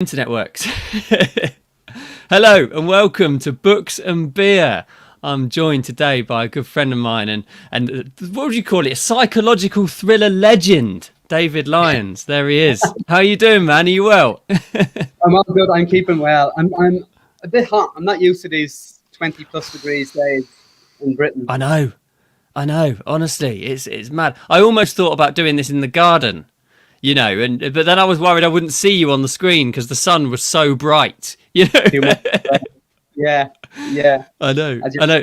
Internet works. Hello and welcome to Books and Beer. I'm joined today by a good friend of mine and what would you call it? A psychological thriller legend, David Lyons. There he is. How are you doing, man? Are you well? I'm all good. I'm keeping well. I'm a bit hot. I'm not used to these 20 plus degrees days in Britain. I know. Honestly, it's mad. I almost thought about doing this in the garden. But then I was worried I wouldn't see you on the screen because the sun was so bright. Too much. Yeah. I know.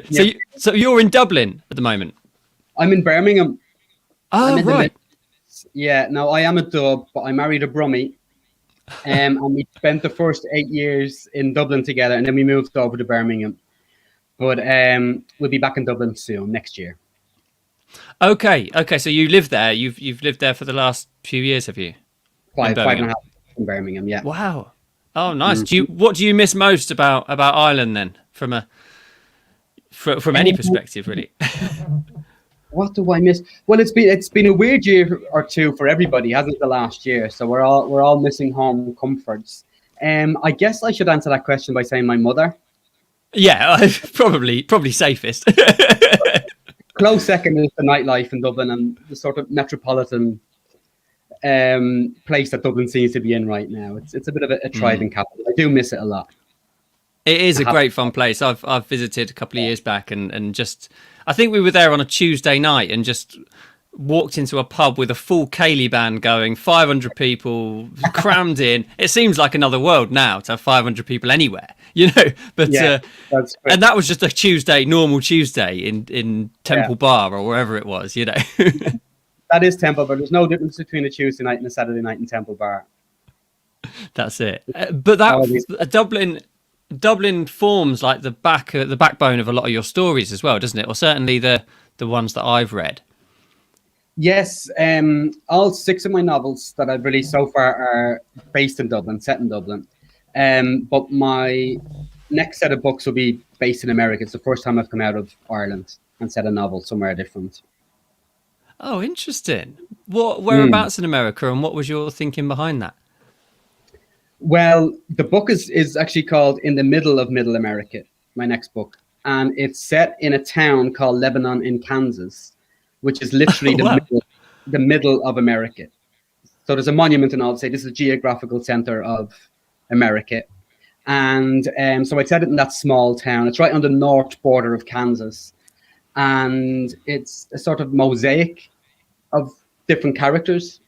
Yeah. So you're in Dublin at the moment. I'm in Birmingham. Oh, right. No, I am a Dub, but I married a Brummie. And we spent the first 8 years in Dublin together, and then we moved over to Birmingham. But we'll be back in Dublin soon, next year. Okay. So you live there. You've lived there for the last few years, have you? Five and a half in Birmingham, yeah. Wow. Oh, nice. What do you miss most about Ireland then, from any perspective, really? What do I miss? Well, it's been a weird year or two for everybody, hasn't it? The last year, so we're all missing home comforts. I guess I should answer that question by saying my mother. Yeah, probably safest. Close second is the nightlife in Dublin and the sort of metropolitan place that Dublin seems to be in right now. It's a bit of a thriving capital. I do miss it a lot. It is a great fun place. I've visited a couple of years back and just I think we were there on a Tuesday night and just walked into a pub with a full Ceilidh band going, 500 people crammed in. It seems like another world now to have 500 people anywhere, but and that was just a normal Tuesday in Temple Bar or wherever it was, That is Temple Bar. There's no difference between a Tuesday night and a Saturday night in Temple Bar. That's it. But Dublin forms like the backbone of a lot of your stories as well, doesn't it? Or certainly the ones that I've read. Yes, all 6 of my novels that I've released so far are based in Dublin, set in Dublin. But my next set of books will be based in America. It's the first time I've come out of Ireland and set a novel somewhere different. Oh, interesting. Whereabouts in America, and what was your thinking behind that? Well, the book is actually called In the Middle of Middle America, my next book. And it's set in a town called Lebanon in Kansas, which is literally the middle of America. So there's a monument and all to say this is a geographical center of America. And so I set it in that small town. It's right on the north border of Kansas. And it's a sort of mosaic of different characters.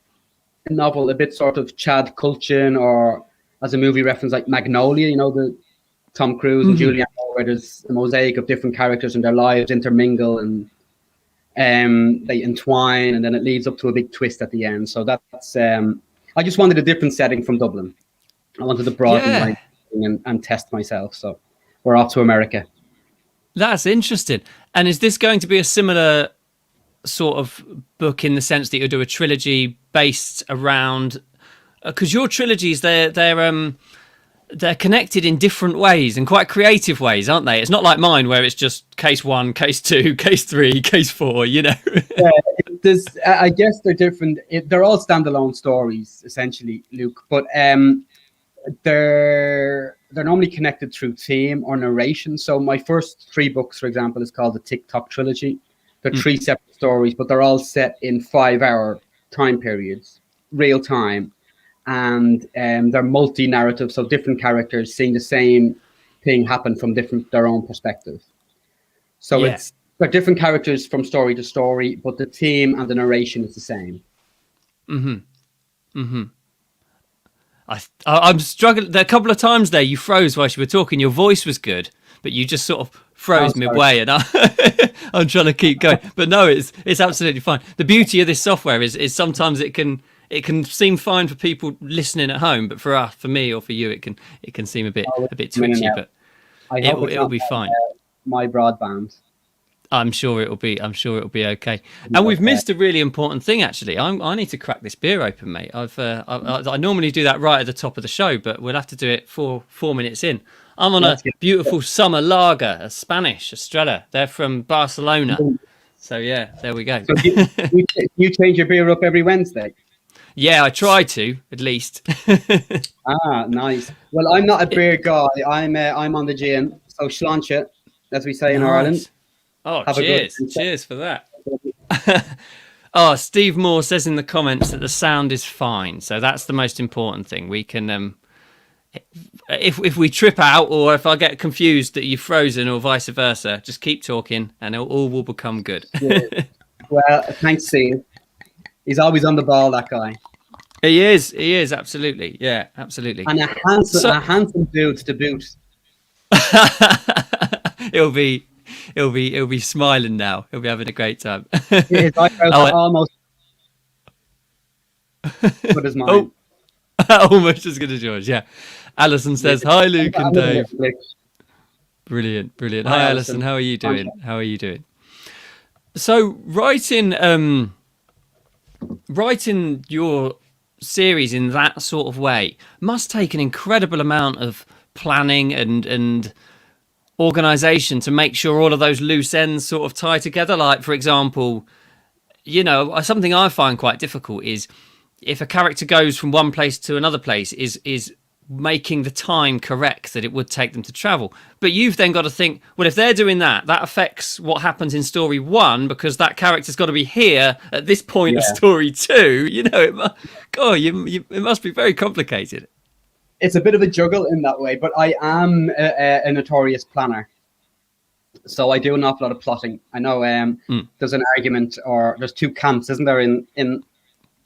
A novel, a bit sort of Chad Kultgen, or as a movie reference like Magnolia, the Tom Cruise and Julianne Moore, where there's a mosaic of different characters and their lives intermingle and they entwine, and then it leads up to a big twist at the end. So that's I just wanted a different setting from Dublin. I wanted to broaden my thinking and test myself. So we're off to America. That's interesting. And is this going to be a similar sort of book in the sense that you'll do a trilogy based around? Because your trilogies, they're connected in different ways and quite creative ways, aren't they? It's not like mine where it's just case 1, case 2, case 3, case 4, Yeah, I guess they're different. They're all standalone stories, essentially, Luke. But they're normally connected through theme or narration. So my first 3 books, for example, is called the TikTok trilogy. They're 3 separate stories, but they're all set in 5-hour time periods, real time. And they're multi-narrative, so different characters seeing the same thing happen from their own perspective. So they're different characters from story to story, but the theme and the narration is the same. I'm struggling. There a couple of times there you froze while you were talking. Your voice was good, but you just sort of froze midway, and I'm trying to keep going. But no, it's absolutely fine. The beauty of this software is sometimes it can seem fine for people listening at home, but for me or for you, it can seem a bit twitchy. But it'll be fine. My broadband. I'm sure it'll be okay. And we've missed a really important thing, actually. I need to crack this beer open, mate. I normally do that right at the top of the show, but we'll have to do it 4 minutes in. I'm on a beautiful summer lager, a Spanish Estrella. They're from Barcelona. So yeah, there we go. So you change your beer up every Wednesday? Yeah, I try to at least. Ah, nice. Well, I'm not a beer guy. I'm on the gin. So sláinte, as we say in Ireland. Nice. Oh, Have a good cheers. Cheers for that. Oh, Steve Moore says in the comments that the sound is fine. So that's the most important thing. We can, if we trip out or if I get confused that you're frozen or vice versa, just keep talking and all will become good. Yeah. Well, thanks, Steve. He's always on the ball, that guy. He is, absolutely. Yeah, absolutely. And a handsome dude to boot. He'll be smiling now. He'll be having a great time. His eyebrows are almost good as mine. Almost as good as yours, yeah. Alison says, hi, Luke and Dave. Brilliant. Hi, Alison. How are you doing? So writing your series in that sort of way must take an incredible amount of planning and organization to make sure all of those loose ends sort of tie together. Like, for example, something I find quite difficult is if a character goes from one place to another place is making the time correct that it would take them to travel. But you've then got to think, well, if they're doing that affects what happens in story 1 because that character's got to be here at this point of story 2. It must be very complicated. It's a bit of a juggle in that way, but I am a notorious planner. So I do an awful lot of plotting. I know there's an argument, or there's two camps, isn't there, in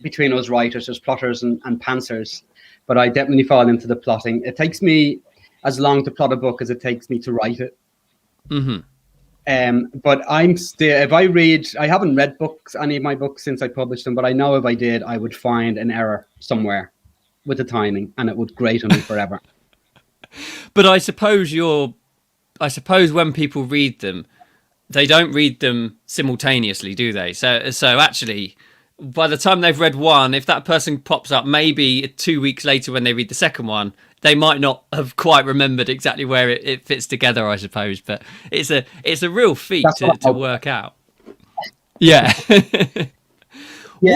between us writers. There's plotters and pantsers. But I definitely fall into the plotting. It takes me as long to plot a book as it takes me to write it. Mm-hmm. But I'm still, if I read, I haven't read any of my books since I published them, but I know if I did, I would find an error somewhere with the timing, and it would grate on me forever. But I suppose when people read them, they don't read them simultaneously, do they? So actually, by the time they've read one, if that person pops up maybe 2 weeks later when they read the second one, they might not have quite remembered exactly where it fits together, I suppose. But it's a real feat to work out. Yeah.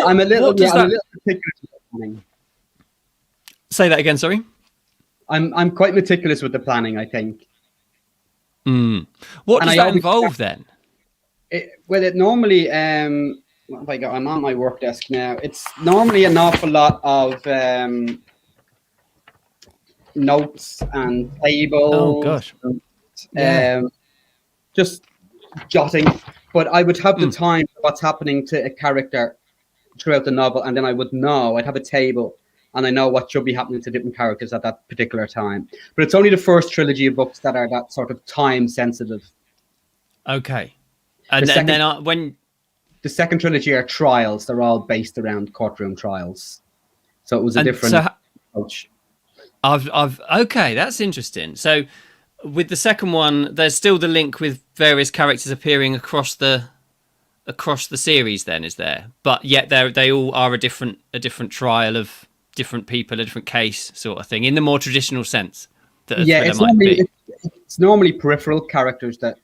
I'm a little particular with planning. Say that again, sorry. I'm quite meticulous with the planning, I think. What does that involve then? It normally what have I got? I'm on my work desk now. It's normally an awful lot of notes and tables. Oh gosh. Just jotting. But I would have the time for what's happening to a character throughout the novel, and then I'd have a table, and I know what should be happening to different characters at that particular time. But it's only the first trilogy of books that are that sort of time sensitive. Okay. And then when the second trilogy are trials, they're all based around courtroom trials. So it was a different approach. Okay, that's interesting. So with the second one, there's still the link with various characters appearing across the series then, is there? But yet they all are a different trial of different people, a different case sort of thing, in the more traditional sense that a thriller might be. It's normally peripheral characters that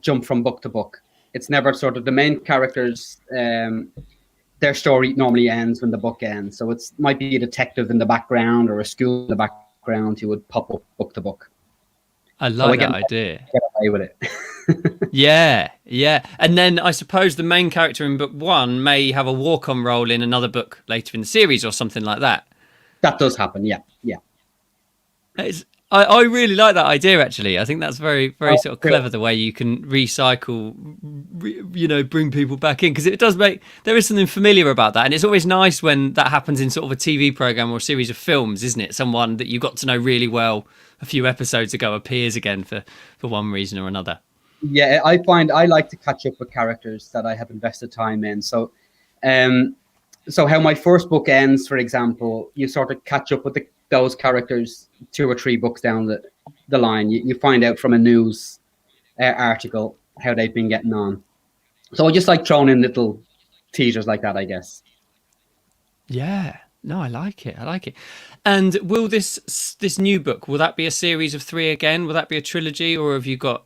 jump from book to book. It's never sort of the main characters. Their story normally ends when the book ends. So it might be a detective in the background or a school in the background who would pop up book to book. I like that idea. Get away with it. Yeah. And then I suppose the main character in book 1 may have a walk-on role in another book later in the series or something like that. That does happen, yeah. I really like that idea, actually. I think that's very, very sort of clever, the way you can recycle, bring people back in, because it does there is something familiar about that. And it's always nice when that happens in sort of a TV program or a series of films, isn't it? Someone that you got to know really well a few episodes ago appears again for one reason or another. Yeah, I find I like to catch up with characters that I have invested time in. So how my first book ends, for example, you sort of catch up with those characters 2 or 3 books down the line. You find out from a news article how they've been getting on. So I just like throwing in little teasers like that, I guess. Yeah. No, I like it. And will this new book, will that be a series of 3 again? Will that be a trilogy, or have you got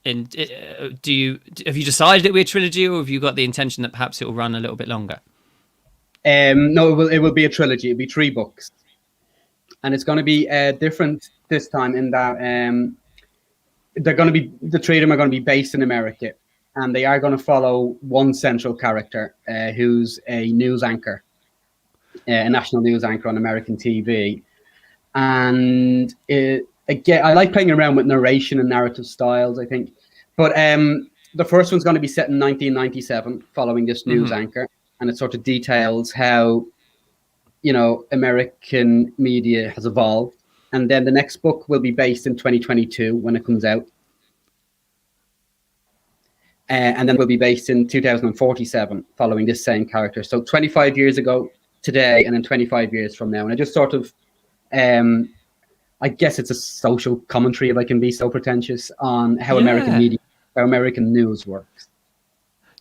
have you decided it will be a trilogy, or have you got the intention that perhaps it will run a little bit longer? No, it will be a trilogy. It'll be 3 books, and it's going to be different this time in that they're going to be the 3 of them are going to be based in America, and they are going to follow one central character who's a news anchor, a national news anchor on American TV. And again, I like playing around with narration and narrative styles, I think. But the first one's going to be set in 1997, following this news anchor, and it sort of details how, American media has evolved. And then the next book will be based in 2022 when it comes out. And then will be based in 2047, following this same character. So 25 years ago today, and then 25 years from now. And I just sort of, I guess it's a social commentary, if I can be so pretentious, on how American media, how American news works.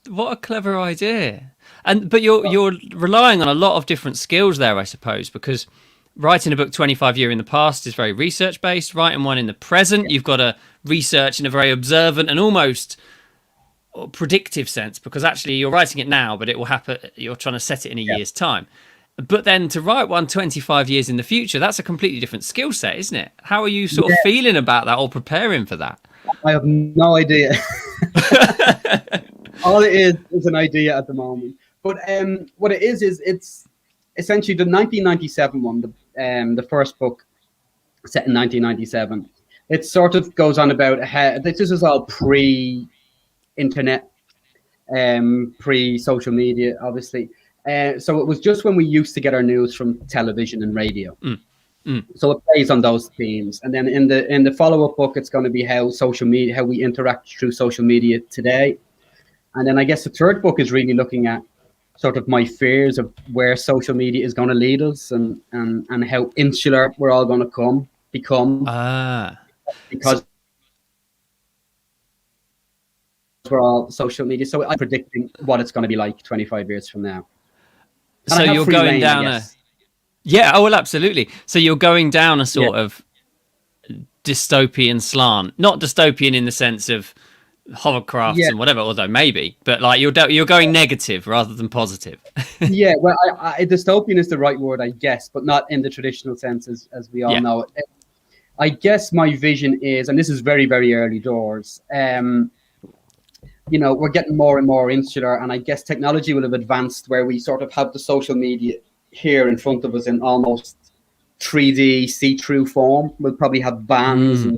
What a clever idea. But you're relying on a lot of different skills there, I suppose, because writing a book 25 years in the past is very research based. Writing one in the present, you've got to research in a very observant and almost predictive sense, because actually you're writing it now, but it will happen. You're trying to set it in a year's time. But then to write one 25 years in the future, that's a completely different skill set, isn't it? How are you sort of feeling about that or preparing for that? I have no idea. All it is an idea at the moment. But what it is it's essentially the 1997 one, the first book set in 1997. It sort of goes on about how this is all pre-internet, pre-social media, obviously. So it was just when we used to get our news from television and radio. So it plays on those themes. And then in the follow-up book, it's going to be how we interact through social media today. And then I guess the third book is really looking at sort of my fears of where social media is going to lead us, and how insular we're all going to become. Because we're all social media. So I'm predicting what it's going to be like 25 years from now. And so you're going down absolutely. So you're going down a sort of dystopian slant, not dystopian in the sense of hovercrafts and whatever, although maybe, but like you're going negative rather than positive. Well, dystopian is the right word, I guess, but not in the traditional sense as we all know it. I guess my vision is, and this is very, very early doors, we're getting more and more insular, and I guess technology will have advanced where we sort of have the social media here in front of us in almost 3D see-through form. We'll probably have bands, and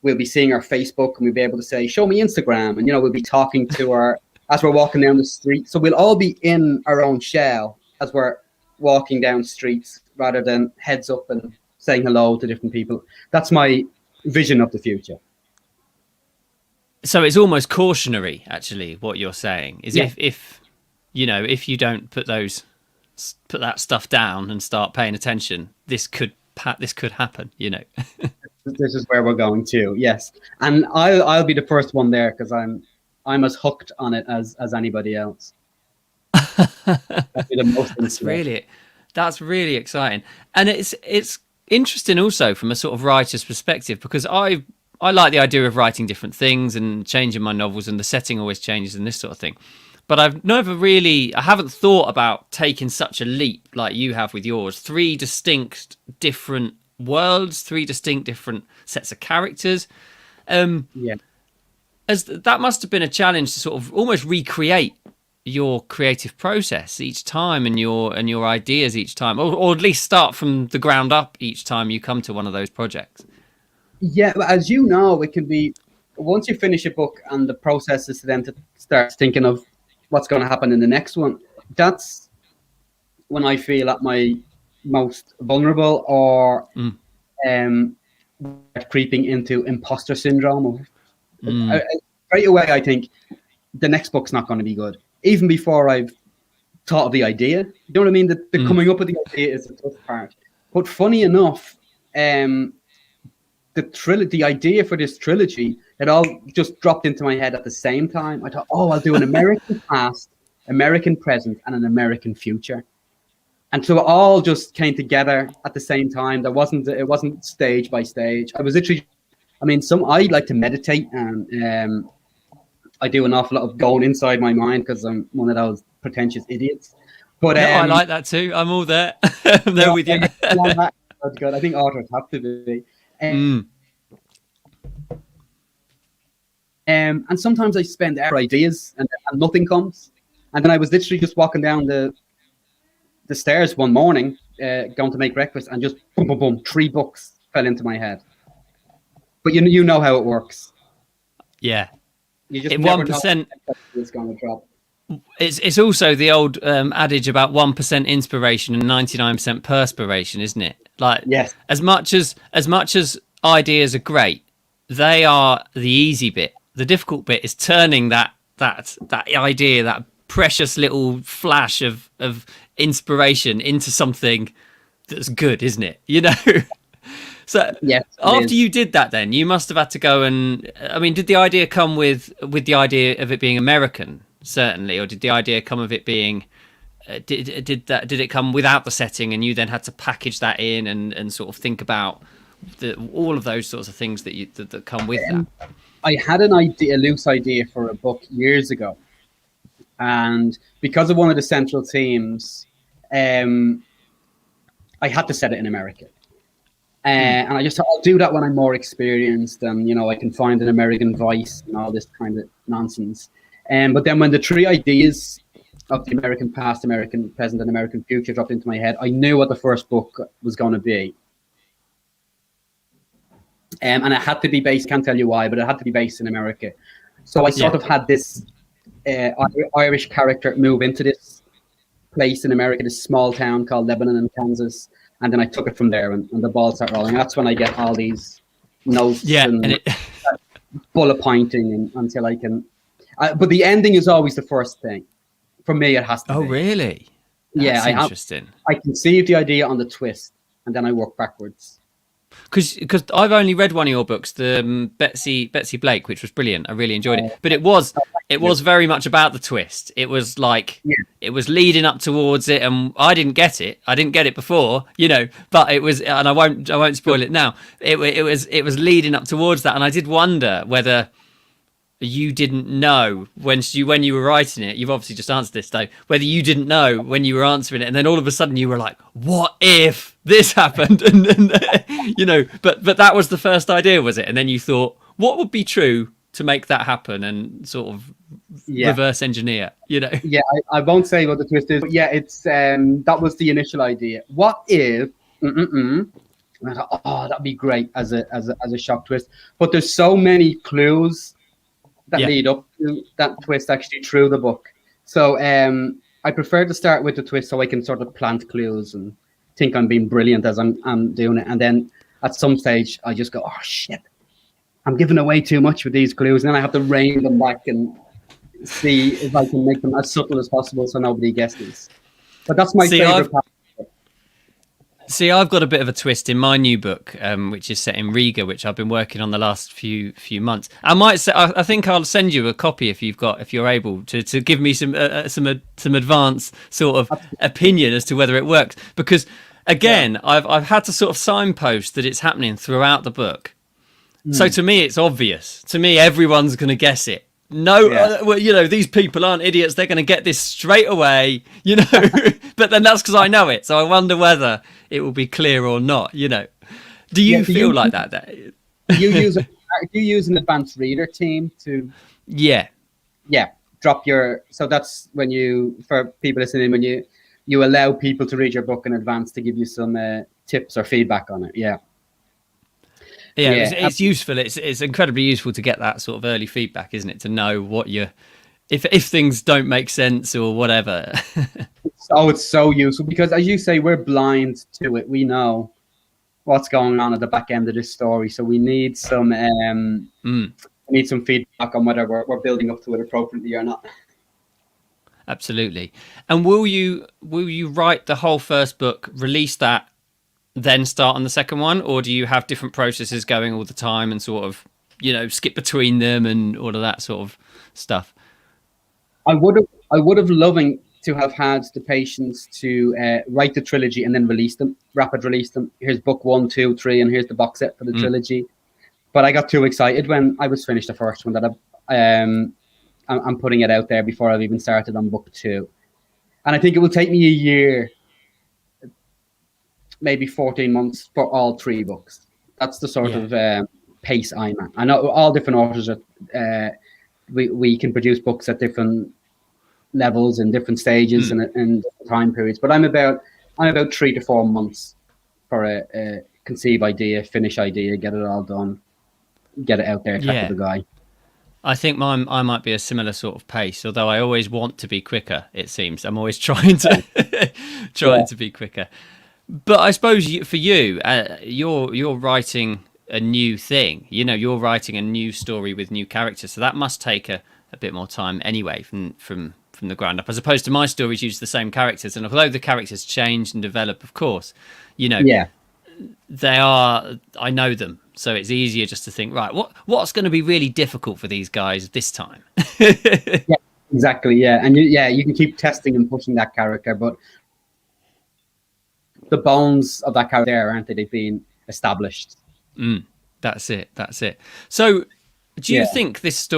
we'll be seeing our Facebook, and we'll be able to say, show me Instagram, and we'll be talking to as we're walking down the street. So we'll all be in our own shell as we're walking down streets, rather than heads up and saying hello to different people. That's my vision of the future. So it's almost cautionary, actually, what you're saying is if you don't put that stuff down and start paying attention, this could happen. This is where we're going to. Yes, and I'll be the first one there, because I'm as hooked on it as anybody else. That's really exciting, and it's interesting also from a sort of writer's perspective, because I like the idea of writing different things and changing my novels, and the setting always changes and this sort of thing. But I haven't thought about taking such a leap like you have with yours. 3 distinct different worlds, 3 distinct different sets of characters. As that must have been a challenge to sort of almost recreate your creative process each time, and your ideas each time, or at least start from the ground up each time you come to one of those projects. Yeah, as you know, it can be, once you finish a book and the process is then to start thinking of what's going to happen in the next one. That's when I feel at my most vulnerable, or creeping into imposter syndrome. Right away, I think the next book's not going to be good, even before I've thought of the idea. You know what I mean? The coming up with the idea is the tough part. But funny enough, the idea for this trilogy, it all just dropped into my head at the same time. I thought, I'll do an American past, American present, and an American future. And so it all just came together at the same time. It wasn't stage by stage. I was literally, I like to meditate, and I do an awful lot of going inside my mind, because I'm one of those pretentious idiots. But No, I like that too. I'm all there. I'm there with you. That's good. I think authors have to be. And sometimes I spend ideas and nothing comes. And then I was literally just walking down the stairs one morning, going to make breakfast, and just boom, boom, boom, 3 books fell into my head. But you know how it works. Yeah. You just never 1%. Know it's going to drop. It's also the old adage about 1% inspiration and 99% perspiration, isn't it? Like, yes. as much as ideas are great, they are the easy bit. The difficult bit is turning that idea, that precious little flash of inspiration, into something that's good, isn't it? You know. So yes, after you did that, then you must have had to go and. I mean, did the idea come with the idea of it being American? Certainly, or did the idea come of it being did it come without the setting, and you then had to package that in and sort of think about all of those sorts of things that come with that? I had a loose idea for a book years ago, and because of one of the central themes, I had to set it in America. And I just thought, I'll do that when I'm more experienced, and I can find an American voice and all this kind of nonsense. But then when the 3 ideas of the American past, American present, and American future dropped into my head, I knew what the first book was going to be. And it had to be based, can't tell you why, but it had to be based in America. So I sort of had this Irish character move into this place in America, this small town called Lebanon in Kansas. And then I took it from there, and the ball started rolling. That's when I get all these notes and bullet pointing until I can... but the ending is always the first thing. For me, it has to be. Oh, really? That's interesting. I conceive the idea on the twist, and then I work backwards. Because I've only read one of your books, the Betsy Blake, which was brilliant. I really enjoyed it. But it was very much about the twist. It was like it was leading up towards it, and I didn't get it. I didn't get it before, but it was, and I won't spoil it now. It was leading up towards that, and I did wonder whether you didn't know when you were writing it. You've obviously just answered this though. Whether you didn't know when you were answering it, and then all of a sudden you were like, "What if this happened?" and but that was the first idea, was it? And then you thought, what would be true to make that happen, and sort of reverse engineer. Yeah, I won't say what the twist is, but it's that was the initial idea. What if? And I thought, that'd be great as a shock twist. But there's so many clues that lead up to that twist actually through the book. So I prefer to start with the twist so I can sort of plant clues and think I'm being brilliant as I'm doing it. And then at some stage I just go, oh shit, I'm giving away too much with these clues. And then I have to rein them back and see if I can make them as subtle as possible so nobody guesses. But that's my favorite part. See, I've got a bit of a twist in my new book, which is set in Riga, which I've been working on the last few months. I think I'll send you a copy if you're able to give me some advance sort of opinion as to whether it works. Because again, I've had to sort of signpost that it's happening throughout the book. So to me, it's obvious. To me, everyone's going to guess it. These people aren't idiots. They're going to get this straight away, But then that's because I know it. So I wonder whether it will be clear or not, Do you feel like that? Do you use an advanced reader team to? Yeah. Drop your. So that's for people listening, when you allow people to read your book in advance to give you some tips or feedback on it. Yeah. Yeah, it's useful. It's incredibly useful to get that sort of early feedback, isn't it? To know what if things don't make sense or whatever. It's so useful because, as you say, we're blind to it. We know what's going on at the back end of this story, so we need some feedback on whether we're building up to it appropriately or not. Absolutely. And will you write the whole first book, release that, then start on the second one, or do you have different processes going all the time and sort of skip between them and all of that sort of stuff? I would have loving to have had the patience to write the trilogy and then rapid release them. Here's book 1, 2, 3, and here's the box set for the trilogy. But I got too excited when I was finished the first one that I'm putting it out there before I've even started on book 2. And I think it will take me a year, maybe 14 months for all 3 books. That's the sort of pace I'm at. I know all different authors are, we can produce books at different levels and different stages and different time periods. But I'm about 3 to 4 months for a conceive idea, finish idea, get it all done, get it out there, type of a guy. I think I might be a similar sort of pace, although I always want to be quicker. It seems I'm always trying to to be quicker. But I suppose for you, you're writing a new thing. You know, you're writing a new story with new characters, so that must take a bit more time anyway from the ground up, as opposed to my stories use the same characters. And although the characters change and develop, of course, you know, I know them, so it's easier just to think, right, what's going to be really difficult for these guys this time? Yeah, exactly. Yeah, and you can keep testing and pushing that character, but the bones of that character aren't they? They've been established. That's it. So, do you think this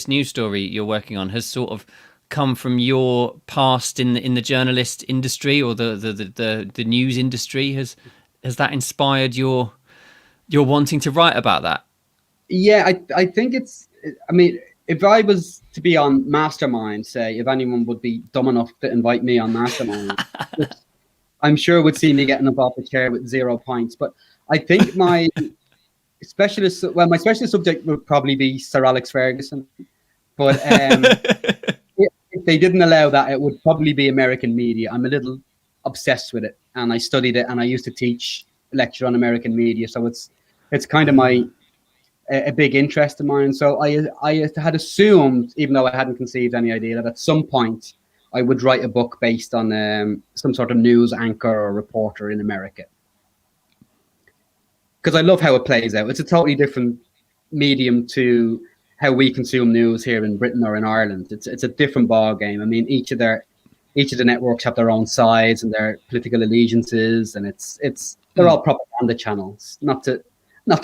new story you're working on, has sort of come from your past in the journalist industry or the news industry? Has that inspired your wanting to write about that? Yeah, I think I mean, if I was to be on Mastermind, say, if anyone would be dumb enough to invite me on Mastermind, which I'm sure would see me getting up off the chair with 0 points. But I think my specialist subject would probably be Sir Alex Ferguson. But if they didn't allow that, it would probably be American media. I'm a little obsessed with it, and I studied it, and I used to teach lecture on American media, so it's kind of a big interest of mine. So I had assumed, even though I hadn't conceived any idea, that at some point I would write a book based on some sort of news anchor or reporter in America, because I love how it plays out. It's a totally different medium to how we consume news here in Britain or in Ireland. It's a different ball game. I mean, each of the networks have their own sides and their political allegiances, and they're all propaganda channels. Not to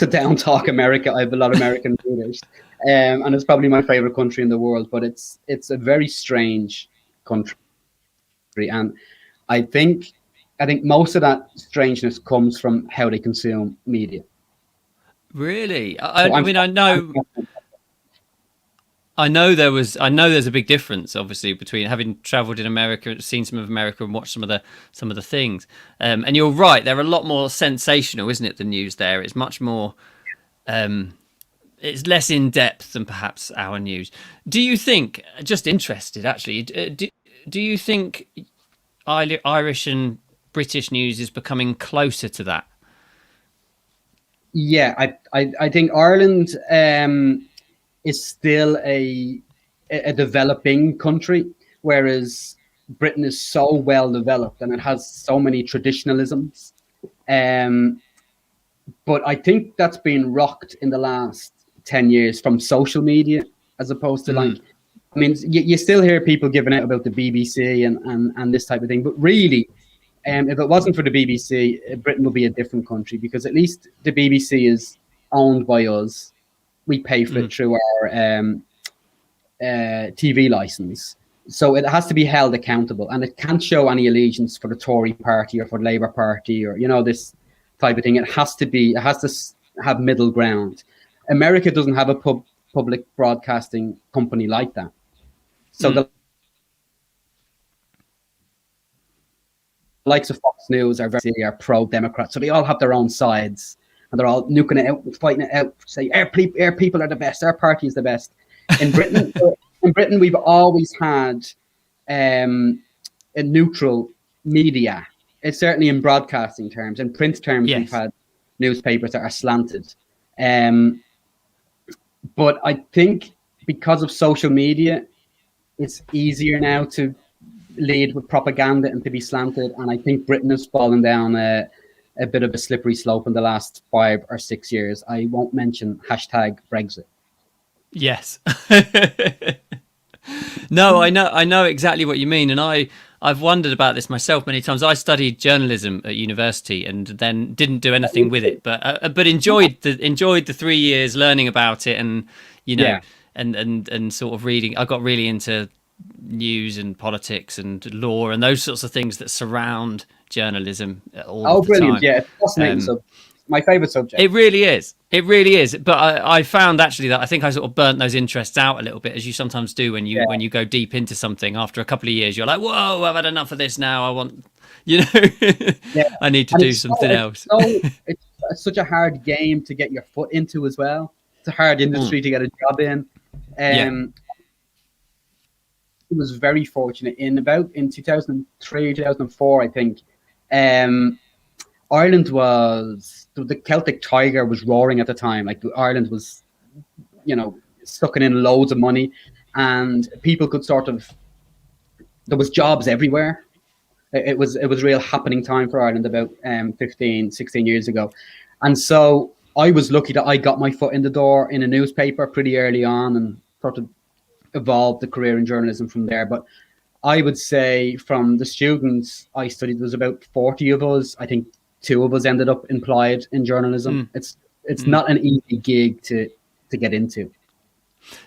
down talk America. I have a lot of American readers, and it's probably my favorite country in the world. But it's a very strange country, and I think most of that strangeness comes from how they consume media. Really, I mean, I know there's a big difference, obviously, between having travelled in America, seen some of America, and watched some of the things. And you're right, they're a lot more sensational, isn't it? The news there, it's much more, it's less in depth than perhaps our news. Do you think? Just interested, actually. Do you think Irish and British news is becoming closer to that? Yeah, I think Ireland is still a developing country, whereas Britain is so well developed and it has so many traditionalisms. But I think that's been rocked in the last 10 years from social media, as opposed to I mean, you still hear people giving out about the BBC and this type of thing, but really, if it wasn't for the BBC, Britain would be a different country, because at least the BBC is owned by us. We pay for it through our TV license. So it has to be held accountable, and it can't show any allegiance for the Tory party or for the Labour Party or, this type of thing. It has to have middle ground. America doesn't have a public broadcasting company like that. So the likes of Fox News are pro-Democrat. So they all have their own sides, and they're all nuking it out, fighting it out, say our people are the best, our party is the best. In Britain, we've always had a neutral media. It's certainly in broadcasting terms. In print terms, we've had newspapers that are slanted. But I think because of social media, it's easier now to lead with propaganda and to be slanted. And I think Britain has fallen down a bit of a slippery slope in the last 5 or 6 years. I won't mention #Brexit. Yes. No, I know exactly what you mean, and I've wondered about this myself many times. I studied journalism at university and then didn't do anything with it, but enjoyed the 3 years learning about it, and and sort of reading. I got really into news and politics and law and those sorts of things that surround journalism all Oh, of the brilliant! time. Yeah, it's fascinating. So, my favorite subject. It really is. It really is. But I found actually that I think I sort of burnt those interests out a little bit, as you sometimes do when you go deep into something. After a couple of years, you're like, whoa, I've had enough of this now. I want, Yeah, I need to and do something else. It's such a hard game to get your foot into as well. It's a hard industry to get a job in. Yeah. I was very fortunate in 2003, 2004, I think. Ireland was the Celtic Tiger was roaring at the time. Like Ireland was, sucking in loads of money, and people could there was jobs everywhere. It was a real happening time for Ireland about 15, 16 years ago. And so I was lucky that I got my foot in the door in a newspaper pretty early on and sort of evolved the career in journalism from there. But I would say from the students I studied, there was about 40 of us. I think 2 of us ended up employed in journalism. It's not an easy gig to get into.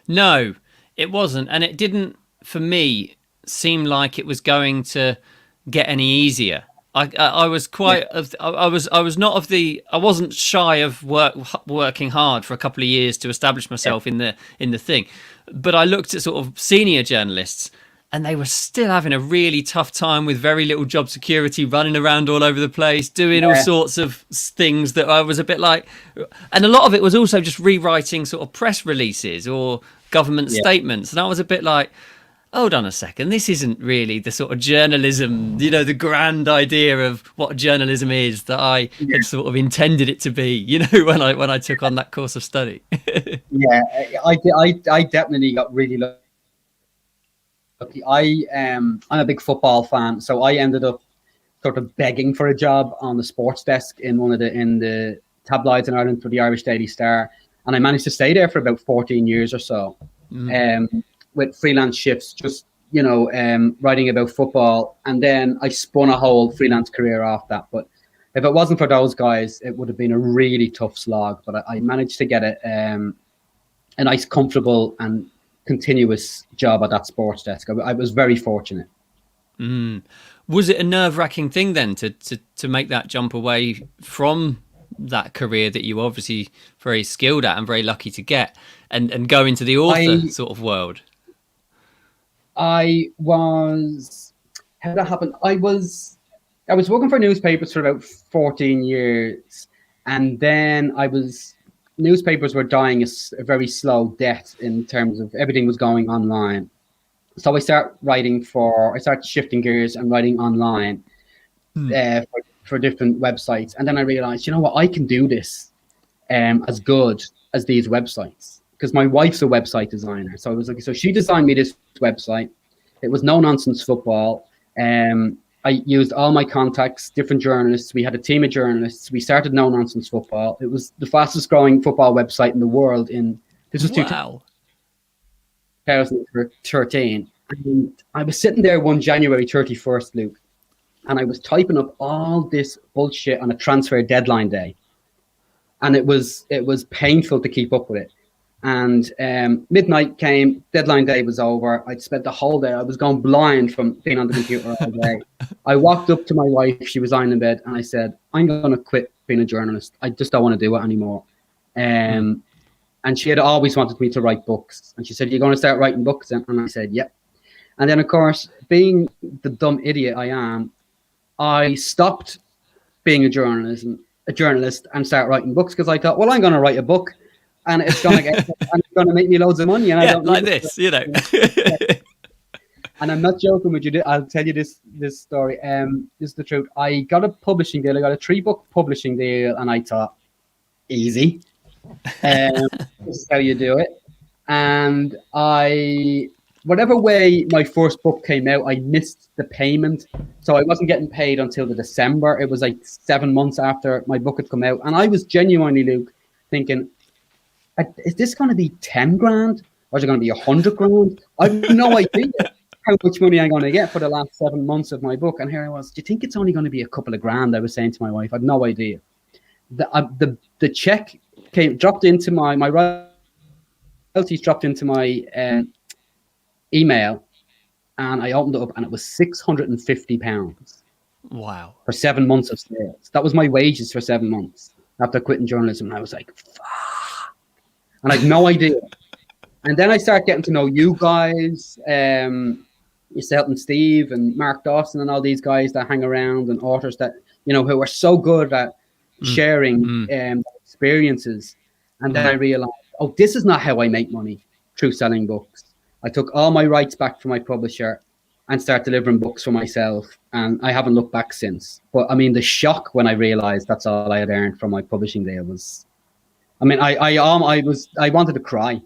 No, it wasn't. And it didn't, for me, seem like it was going to get any easier. I was quite I wasn't shy of working hard for a couple of years to establish myself in the thing, but I looked at sort of senior journalists and they were still having a really tough time with very little job security, running around all over the place, doing all sorts of things that I was a bit like, and a lot of it was also just rewriting sort of press releases or government statements, and I was a bit like, hold on a second, this isn't really the sort of journalism, the grand idea of what journalism is that I had sort of intended it to be, when I took on that course of study. I definitely got really lucky. I'm a big football fan, so I ended up sort of begging for a job on the sports desk in the tabloids in Ireland for the Irish Daily Star, and I managed to stay there for about 14 years or so. With freelance shifts, just writing about football, and then I spun a whole freelance career off that. But if it wasn't for those guys, it would have been a really tough slog. But I managed to get a nice, comfortable, and continuous job at that sports desk. I was very fortunate. Was it a nerve-wracking thing then to make that jump away from that career that you were obviously very skilled at and very lucky to get, and go into the author sort of world? How that happened? I was working for newspapers for about 14 years, and then newspapers were dying a very slow death in terms of everything was going online. So I started shifting gears and writing online for different websites. And then I realized, I can do this as good as these websites, because my wife's a website designer. So I was like, so she designed me this website. It was no nonsense football. I used all my contacts, different journalists. We had a team of journalists. We started No Nonsense Football. It was the fastest growing football website in the world. This was 2013. And I was sitting there one January 31st, Luke, and I was typing up all this bullshit on a transfer deadline day. And it was painful to keep up with it. And midnight came, deadline day was over. I'd spent the whole day, I was going blind from being on the computer all day. I walked up to my wife, she was lying in bed, and I said, I'm going to quit being a journalist. I just don't want to do it anymore. And she had always wanted me to write books. And she said, you're going to start writing books? And I said, yep. And then, of course, being the dumb idiot I am, I stopped being a journalist and started writing books, because I thought, well, I'm going to write a book. And it's going to make me loads of money. And I don't like this, And I'm not joking with you. I'll tell you this story. This is the truth. I got a publishing deal. I got a 3-book publishing deal, and I thought, easy. This is how you do it. And whatever way my first book came out, I missed the payment. So I wasn't getting paid until the December. It was like 7 months after my book had come out. And I was genuinely, Luke, thinking, is this going to be 10 grand or is it going to be 100 grand? I have no idea how much money I'm going to get for the last 7 months of my book. And here I was, do you think it's only going to be a couple of grand? I was saying to my wife, I had no idea. The check dropped into my royalties dropped into my email and I opened it up, and it was £650 Wow. for 7 months of sales. That was my wages for 7 months after quitting journalism. And I was like, fuck. And I had no idea. And then I started getting to know you guys, yourself and Steve and Mark Dawson and all these guys that hang around, and authors that, you know, who are so good at sharing experiences. And then I realized, oh, this is not how I make money through selling books. I took all my rights back from my publisher and started delivering books for myself. And I haven't looked back since. But I mean, the shock when I realized that's all I had earned from my publishing day was, I mean, I wanted to cry.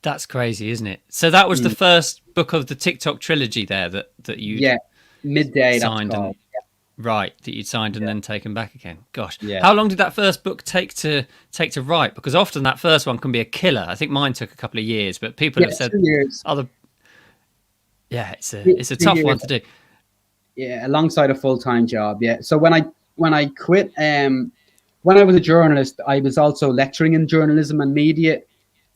That's crazy, isn't it? So that was the first book of the TikTok trilogy there that you Midday signed that's called. Right, that you'd signed and then taken back again. Gosh, Yeah. How long did that first book take to write? Because often that first one can be a killer. I think mine took a couple of years, but people have said 2 years. it's a tough one to do. Yeah, alongside a full-time job. Yeah. So when I quit, when I was a journalist, I was also lecturing in journalism and media.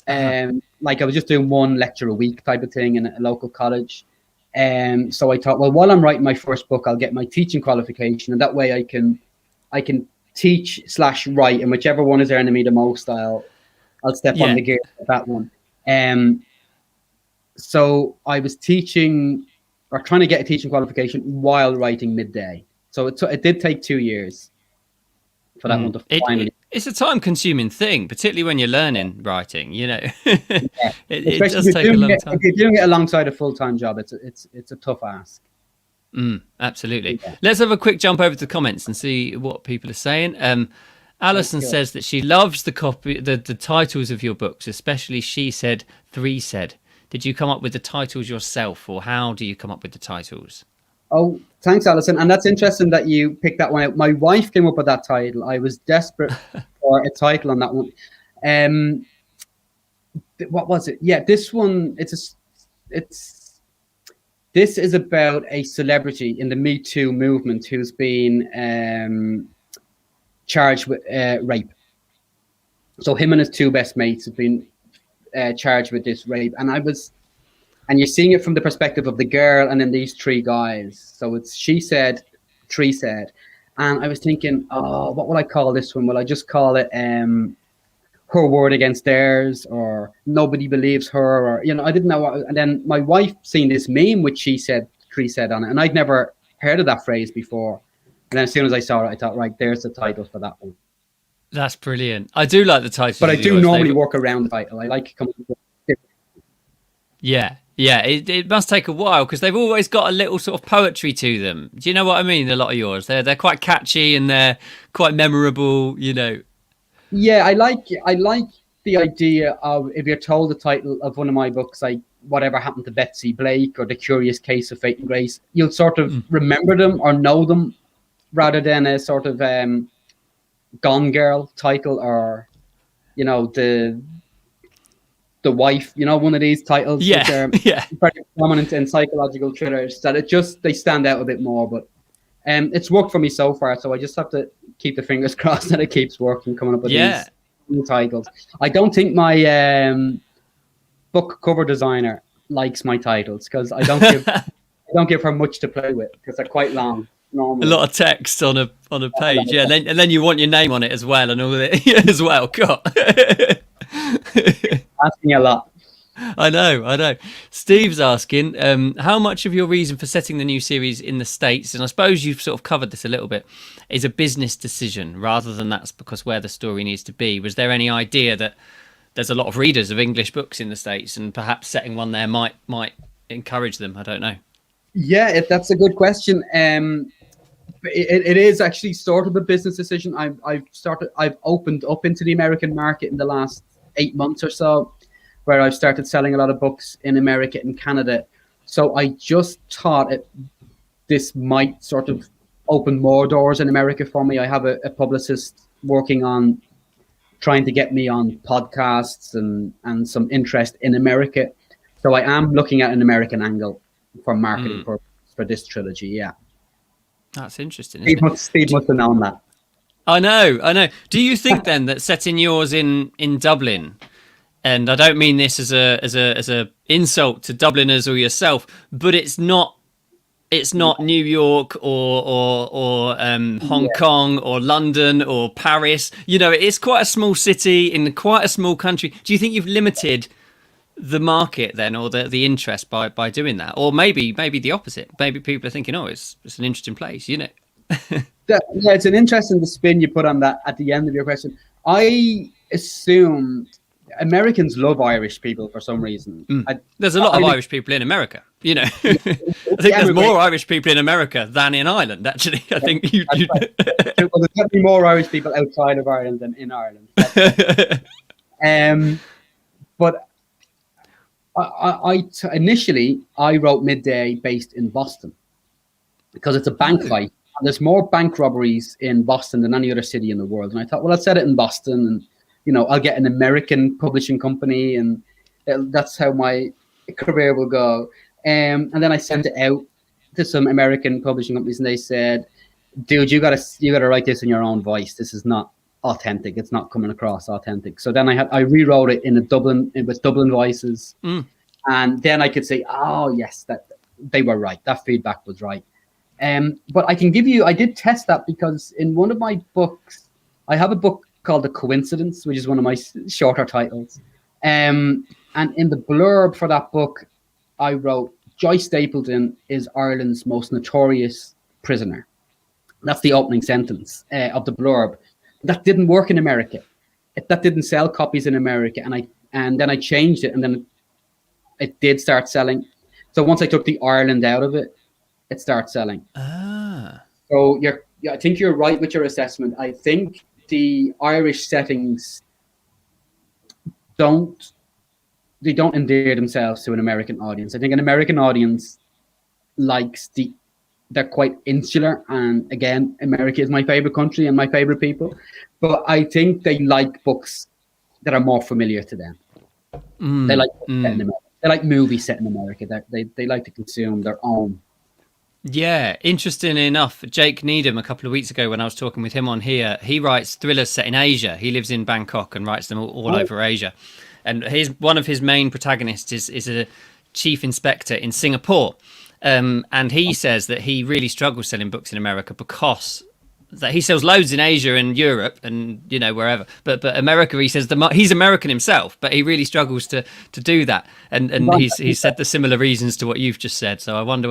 Like I was just doing one lecture a week type of thing in a local college. So I thought, well, while I'm writing my first book, I'll get my teaching qualification, and that way I can teach/write, and whichever one is earning me the most, I'll step on the gear at that one. So I was teaching or trying to get a teaching qualification while writing Midday. So it did take 2 years for that one to finally. It's a time-consuming thing, particularly when you're learning writing. You know, it does take a long time. If you're doing it alongside a full-time job, it's a tough ask. Absolutely. Yeah. Let's have a quick jump over to the comments and see what people are saying. Alison says that she loves the titles of your books, especially She Said, Three Said. Did you come up with the titles yourself, or how do you come up with the titles? Oh, thanks, Alison. And that's interesting that you picked that one out. My wife came up with that title. I was desperate for a title on that one. What was it? Yeah, this one. This is about a celebrity in the Me Too movement who's been charged with rape. So him and his two best mates have been charged with this rape, and you're seeing it from the perspective of the girl and then these three guys. So it's She Said, Three Said. And I was thinking, oh, what will I call this one? Will I just call it Her Word Against Theirs, or Nobody Believes Her, or, you know, I didn't know what. And then my wife seen this meme with She Said, Three Said on it, and I'd never heard of that phrase before. And then as soon as I saw it, I thought, right, there's the title for that one. That's brilliant. I do like the title. But I do normally work around the title. I like coming up with Yeah, it must take a while because they've always got a little sort of poetry to them. Do you know what I mean? A lot of yours, they're quite catchy and they're quite memorable. You know. Yeah, I like the idea of, if you're told the title of one of my books, like Whatever Happened to Betsy Blake or The Curious Case of Fate and Grace, you'll sort of remember them or know them, rather than a sort of Gone Girl title, or, you know, the Wife, you know, one of these titles which are very prominent in psychological thrillers, that they stand out a bit more. But it's worked for me so far, so I just have to keep the fingers crossed that it keeps working, coming up with these new titles. I don't think my book cover designer likes my titles because I don't give her much to play with because they're quite long. Normally. A lot of text on a page, and then you want your name on it as well, and all that as well. God. Asking a lot. I know. Steve's asking, how much of your reason for setting the new series in the States, and I suppose you've sort of covered this a little bit, is a business decision rather than that's because where the story needs to be? Was there any idea that there's a lot of readers of English books in the States, and perhaps setting one there might encourage them? I don't know. Yeah, that's a good question. It is actually sort of a business decision. I've opened up into the American market in the last 8 months or so, where I've started selling a lot of books in America and Canada. So I just thought this might sort of open more doors in America for me. I have a publicist working on trying to get me on podcasts and some interest in America. So I am looking at an American angle for marketing for this trilogy. Yeah. That's interesting. Steve must have known that. I know. Do you think then that setting yours in Dublin and I don't mean this as a insult to Dubliners or yourself, but it's not New York or Hong Kong or London or Paris. You know, it's quite a small city in quite a small country. Do you think you've limited the market then, or the interest by doing that? Or maybe the opposite. Maybe people are thinking, oh, it's an interesting place, you know. Yeah, it's an interesting spin you put on that at the end of your question. I assume Americans love Irish people for some reason. There's a lot of Irish people in America, you know. I think there's more Irish people in America than in Ireland, actually. I think right. Well, there's definitely more Irish people outside of Ireland than in Ireland. But initially I wrote Midday based in Boston because it's a bank fight. There's more bank robberies in Boston than any other city in the world. And I thought, well, I'll set it in Boston and, you know, I'll get an American publishing company and that's how my career will go. And then I sent it out to some American publishing companies and they said, dude, you gotta write this in your own voice. This is not authentic. It's not coming across authentic. So then I rewrote it with Dublin voices. And then I could say, oh yes, that they were right. That feedback was right. But I did test that because in one of my books, I have a book called The Coincidence, which is one of my shorter titles. And in the blurb for that book, I wrote, Joy Stapleton is Ireland's most notorious prisoner. That's the opening sentence of the blurb. That didn't work in America. That didn't sell copies in America. And then I changed it, and then it did start selling. So once I took the Ireland out of it, it starts selling. So I think you're right with your assessment. I think the Irish settings don't endear themselves to an American audience. I think an American audience they're quite insular, and again, America is my favorite country and my favorite people, but I think they like books that are more familiar to them. They like books set in America. They like movies set in America. They like to consume their own. Yeah, interesting enough, Jake Needham, a couple of weeks ago when I was talking with him on here, he writes thrillers set in Asia. He lives in Bangkok and writes them all over Asia. And one of his main protagonists is a chief inspector in Singapore. And he says that he really struggles selling books in America because that he sells loads in Asia and Europe and, you know, wherever. But America, he says he's American himself, but he really struggles to do that. And he's said the similar reasons to what you've just said. So I wonder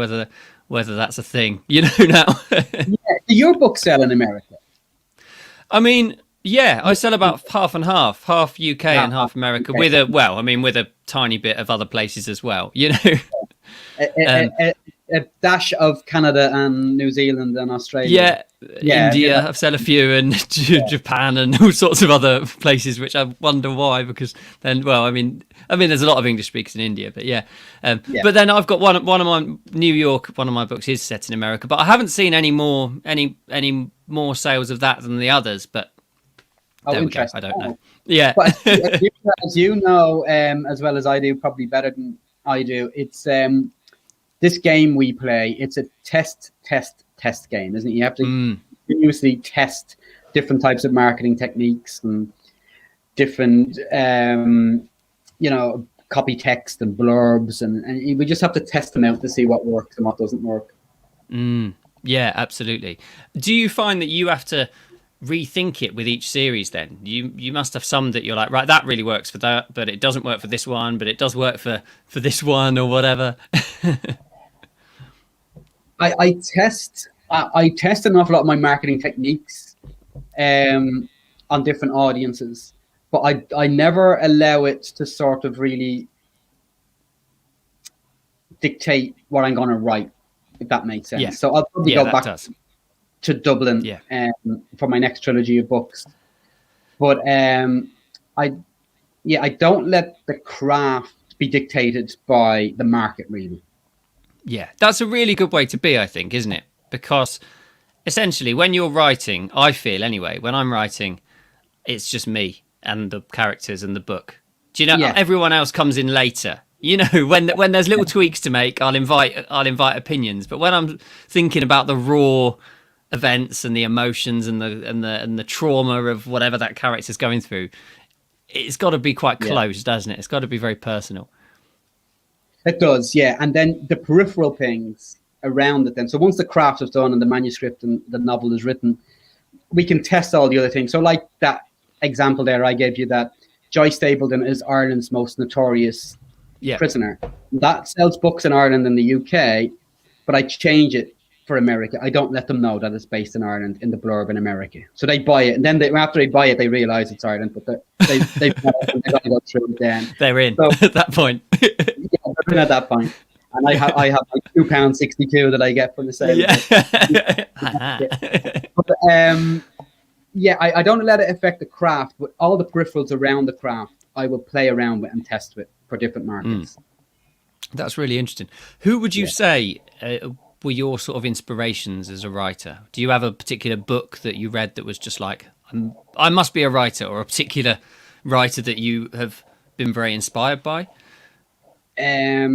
whether that's a thing, you know, now. Yeah. Do your books sell in America? I mean, yeah, I sell about half and half UK and half America, with a tiny bit of other places as well, you know. A dash of Canada and New Zealand and Australia. Yeah, India. I've said a few, and Japan and all sorts of other places, which I wonder why. Because then, well, I mean, there's a lot of English speakers in India, but But then I've got one of my New York. One of my books is set in America, but I haven't seen any more sales of that than the others. But there we go. I don't know. Yeah, but as you know, as well as I do, probably better than I do. It's this game we play, it's a test game, isn't it? You have to continuously test different types of marketing techniques and different, copy text and blurbs. And we just have to test them out to see what works and what doesn't work. Yeah, absolutely. Do you find that you have to rethink it with each series then? You must have some that you're like, right, that really works for that, but it doesn't work for this one, but it does work for this one or whatever. I test an awful lot of my marketing techniques on different audiences, but I never allow it to sort of really dictate what I'm going to write, if that makes sense. Yeah. So I'll probably go back to Dublin for my next trilogy of books, but I don't let the craft be dictated by the market, really. Yeah, that's a really good way to be, I think, isn't it? Because essentially when you're writing, I feel anyway, when I'm writing, it's just me and the characters and the book. Do you know, everyone else comes in later. You know, when there's little tweaks to make, I'll invite opinions. But when I'm thinking about the raw events and the emotions and the trauma of whatever that character's going through, it's got to be quite Yeah. close, doesn't it? It's got to be very personal. It does, yeah. And then the peripheral things around it then. So once the craft is done and the manuscript and the novel is written, we can test all the other things. So like that example there I gave you, that Joyce Stapleton is Ireland's most notorious prisoner. That sells books in Ireland and the UK, but I change it for America. I don't let them know that it's based in Ireland in the blurb in America. So they buy it, and then after they buy it, they realise it's Ireland, but they've got to go through it then. They're in at that point. Yeah, they're in at that point. And I have like £2.62 that I get from the sale. But, yeah, I don't let it affect the craft, but all the peripherals around the craft, I will play around with and test with for different markets. That's really interesting. Who would you say were your sort of inspirations as a writer? Do you have a particular book that you read that was just like, I must be a writer, or a particular writer that you have been very inspired by? Yeah,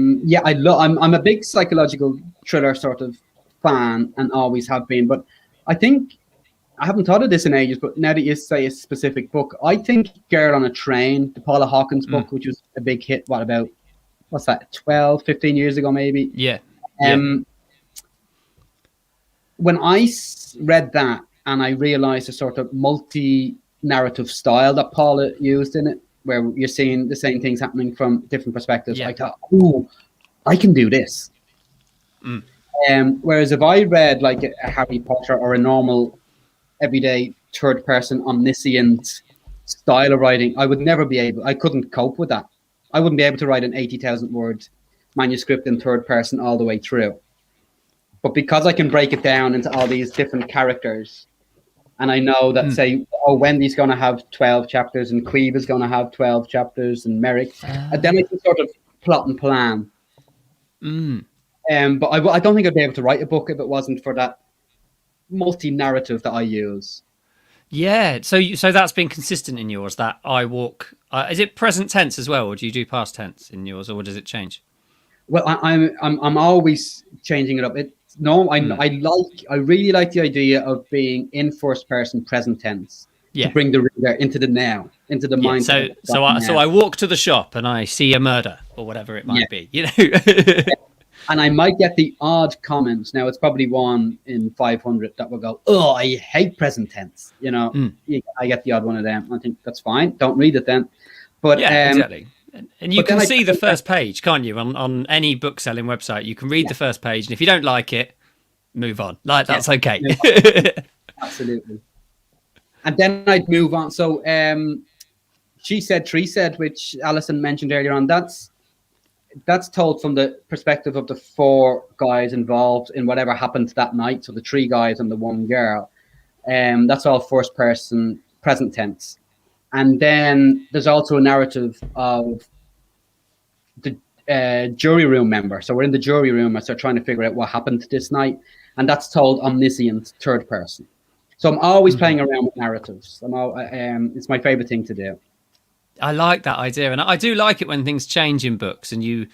I'm a big psychological thriller sort of fan and always have been. But I think I haven't thought of this in ages. But now that you say a specific book, I think Girl on a Train, the Paula Hawkins book, which was a big hit. What's that? 12, 15 years ago, maybe. Yeah. When I read that and I realized the sort of multi-narrative style that Paula used in it, where you're seeing the same things happening from different perspectives, I thought, oh, I can do this. Whereas if I read like a Harry Potter or a normal, everyday third-person omniscient style of writing, I couldn't cope with that. I wouldn't be able to write an 80,000-word manuscript in third person all the way through. But because I can break it down into all these different characters, and I know that, say, Wendy's going to have 12 chapters, and Queeve is going to have 12 chapters, and Merrick, and then I can sort of plot and plan. But I don't think I'd be able to write a book if it wasn't for that multi-narrative that I use. Yeah, so that's been consistent in yours, that I walk. Is it present tense as well, or do you do past tense in yours, or does it change? Well, I'm always changing it up. I really like the idea of being in first person present tense to bring the reader into the now, into the mind. So I walk to the shop and I see a murder or whatever it might be, you know. And I might get the odd comments. Now, it's probably 1 in 500 that will go, oh, I hate present tense. You know, I get the odd one of them. I think that's fine. Don't read it then. But exactly. And you can see the first page, can't you? On any book selling website, you can read the first page. And if you don't like it, move on. That's okay. Absolutely. And then I'd move on. So She Said, Tree Said, which Alison mentioned earlier on, that's told from the perspective of the 4 guys involved in whatever happened that night. So the 3 guys and the 1 girl. That's all first person, present tense. And then there's also a narrative of the jury room member. So we're in the jury room as they're trying to figure out what happened this night. And that's told omniscient third person. So I'm always playing around with narratives. It's my favorite thing to do. I like that idea, and I do like it when things change in books, and you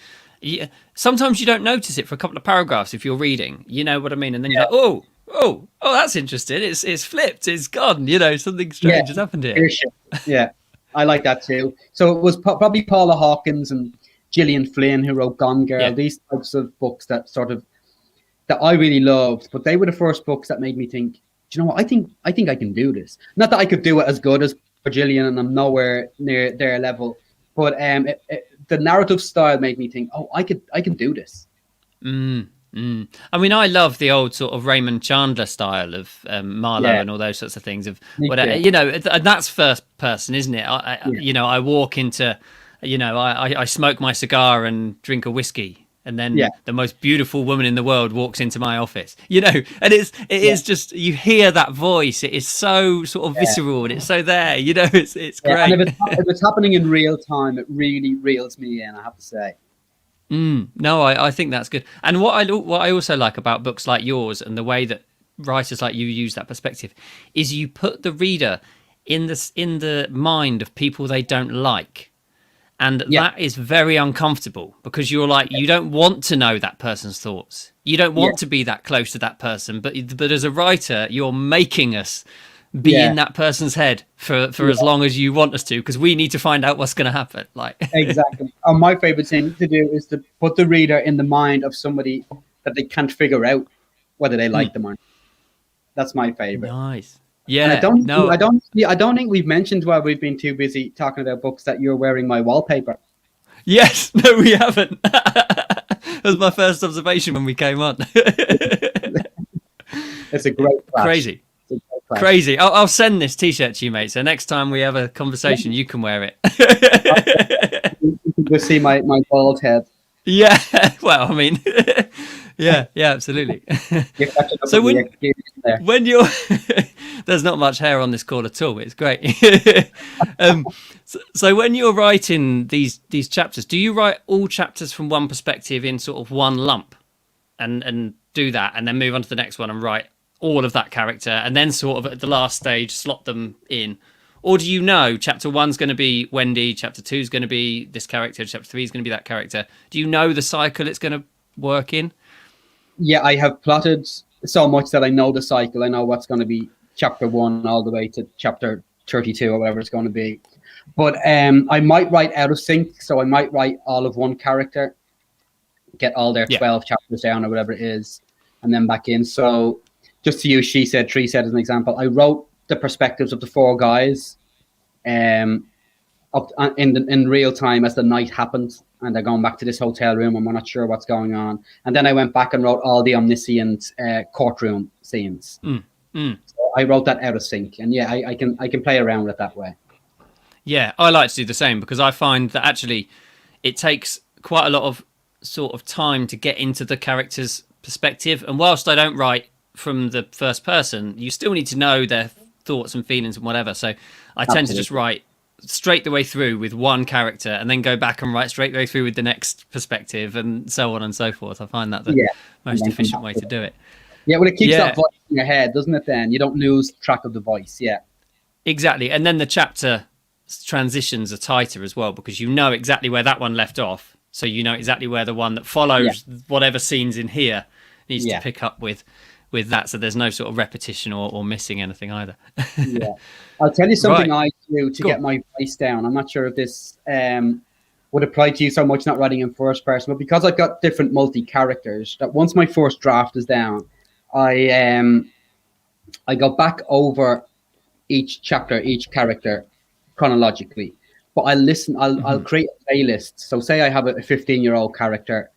sometimes you don't notice it for a couple of paragraphs if you're reading, you know what I mean, and then you're like, oh, that's interesting. It's flipped. It's gone. You know, something strange has happened here. Yeah, I like that too. So it was probably Paula Hawkins and Gillian Flynn who wrote Gone Girl. These types of books that I really loved, but they were the first books that made me think, do you know what? I think I can do this. Not that I could do it as good as Gillian, and I'm nowhere near their level, but the narrative style made me think, oh, I can do this. I mean, I love the old sort of Raymond Chandler style of Marlowe and all those sorts of things of whatever, you know, and that's first person, isn't it? You know, I walk into, you know, I smoke my cigar and drink a whiskey. And then the most beautiful woman in the world walks into my office, you know, and it is just, you hear that voice. It is so sort of visceral and it's so there, you know, it's great. And if it's happening in real time, it really reels me in, I have to say. No, I think that's good. And what I also like about books like yours and the way that writers like you use that perspective is you put the reader in the mind of people they don't like. And that is very uncomfortable because you're like, you don't want to know that person's thoughts. You don't want to be that close to that person. But as a writer, you're making us be in that person's head for as long as you want us to, because we need to find out what's going to happen. Like Exactly. My favorite thing to do is to put the reader in the mind of somebody that they can't figure out whether they like them or not. That's my favorite. Nice. And Yeah. I don't think we've mentioned, while we've been too busy talking about books, that you're wearing my wallpaper. Yes. No, we haven't. That was my first observation when we came on. It's a great flash. Crazy. Crazy. I'll send this T-shirt to you, mate. So next time we have a conversation, you can wear it. You can just see my bald head. Yeah. Well, I mean, yeah, absolutely. So when you're, there's not much hair on this call at all. It's great. So when you're writing these chapters, do you write all chapters from one perspective in sort of one lump, and do that, and then move on to the next one and write all of that character, and then sort of at the last stage slot them in? Or do you know chapter 1's going to be Wendy, chapter 2's going to be this character, chapter 3's going to be that character? Do you know the cycle it's going to work in? Yeah, I have plotted so much that I know the cycle. I know what's going to be chapter 1 all the way to chapter 32 or whatever it's going to be. But I might write out of sync, so I might write all of one character, get all their 12 chapters down or whatever it is, and then back in. So just to use She Said, Tree Said as an example, I wrote the perspectives of the 4 guys up in real time as the night happened, and they're going back to this hotel room and we're not sure what's going on. And then I went back and wrote all the omniscient courtroom scenes. So I wrote that out of sync, and yeah, I can play around with it that way. Yeah, I like to do the same, because I find that actually it takes quite a lot of sort of time to get into the character's perspective. And whilst I don't write from the first person, you still need to know their thoughts and feelings and whatever. So I tend to just write straight the way through with one character, and then go back and write straight the way through with the next perspective, and so on and so forth. I find that the most efficient way to do it. Yeah, well, it keeps that voice in your head, doesn't it? Then you don't lose track of the voice. Yeah, exactly. And then the chapter transitions are tighter as well, because you know exactly where that one left off, so you know exactly where the one that follows whatever scenes in here needs to pick up with that, so there's no sort of repetition or missing anything either. Yeah, I'll tell you something I do to get my voice down. I'm not sure if this would apply to you so much, not writing in first person, but because I've got different multi-characters, that once my first draft is down, I go back over each chapter, each character chronologically. But I'll create a playlist. So say I have a 15-year-old character,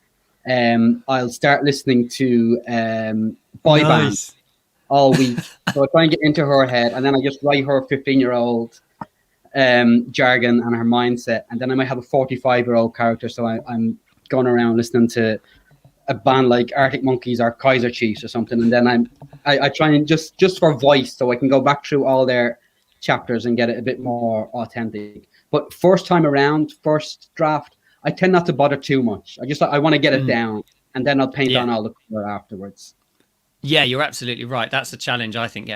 I'll start listening to boy bands all week. So I try and get into her head, and then I just write her 15-year-old jargon and her mindset. And then I might have a 45-year-old character, so I'm going around listening to a band like Arctic Monkeys or Kaiser Chiefs or something. And then I try and just for voice, so I can go back through all their chapters and get it a bit more authentic. But first time around, first draft, I tend not to bother too much. I want to get it down, and then I'll paint on all the color afterwards. Yeah, you're absolutely right. That's the challenge, I think.